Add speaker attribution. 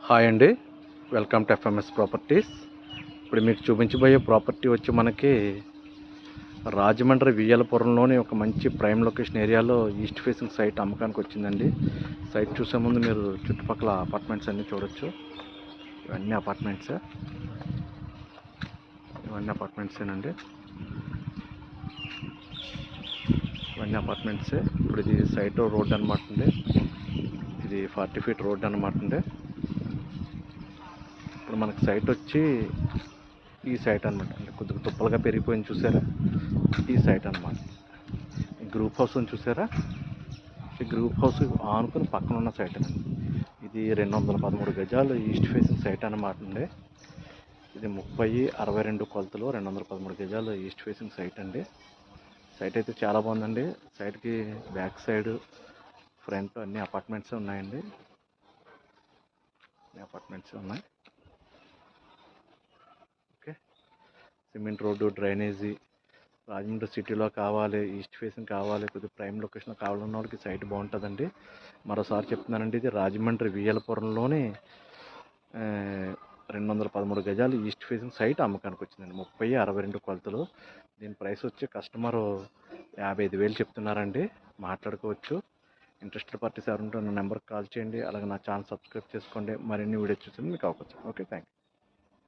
Speaker 1: Hi అండి, welcome to FMS properties. ఇప్పుడు మీకు చూపించబోయే ప్రాపర్టీ వచ్చి మనకి రాజమండ్రి వియ్యలపురంలోని ఒక మంచి ప్రైమ్ లొకేషన్ ఏరియాలో ఈస్ట్ ఫేసింగ్ సైట్ అమ్మకానికి వచ్చిందండి. సైట్ చూసే ముందు మీరు చుట్టుపక్కల అపార్ట్మెంట్స్ అన్నీ చూడొచ్చు. ఇవన్నీ అపార్ట్మెంట్సేనండి. ఇవన్నీ అపార్ట్మెంట్సే. ఇప్పుడు ఇది సైట్ రోడ్ అనమాట అండి. ఇది 40 feet రోడ్ అనమాట అండి. ఇప్పుడు మనకి సైట్ వచ్చి ఈ సైట్ అనమాట అండి. కొద్దిగా తుప్పలుగా పెరిగిపోయింది చూసారా, ఈ సైట్ అనమాట. ఈ గ్రూప్ హౌస్ అని చూసారా, ఈ గ్రూప్ హౌస్ ఆనుకుని పక్కన ఉన్న సైట్ అండి. ఇది 213 గజాలు ఈస్ట్ ఫేసింగ్ సైట్ అనమాట అండి. ఇది 30/62 కొలతలు 213 గజాలు ఈస్ట్ ఫేసింగ్ సైట్ అండి. సైట్ అయితే చాలా బాగుందండి. సైట్కి బ్యాక్ సైడ్ ఫ్రంట్ అన్ని అపార్ట్మెంట్స్ ఉన్నాయండి. ఉన్నాయి. Okay, cement road, drainage, Rajahmundry సిటీలో కావాలి, ఈస్ట్ ఫేసింగ్ కావాలి, కొద్దిగా ప్రైమ్ లొకేషన్లో కావాలన్న వాళ్ళకి సైట్ బాగుంటుందండి. మరోసారి చెప్తున్నానండి, ఇది రాజమండ్రి వియ్యలపురంలోని 213 గజాలు ఈస్ట్ ఫేసింగ్ సైట్ అమ్మకానికి వచ్చిందండి. 30/62 కొలతలు. దీని ప్రైస్ వచ్చి కస్టమరు 55,000 చెప్తున్నారండి. మాట్లాడుకోవచ్చు. ఇంట్రెస్టెడ్ పార్టీస్ ఎవరుంటే నా నెంబర్కి కాల్ చేయండి. అలాగే నా ఛానల్ సబ్స్క్రైబ్ చేసుకోండి. మరిన్ని వీడియోస్ చూసి మీకు అవకాశం. Okay, thank you.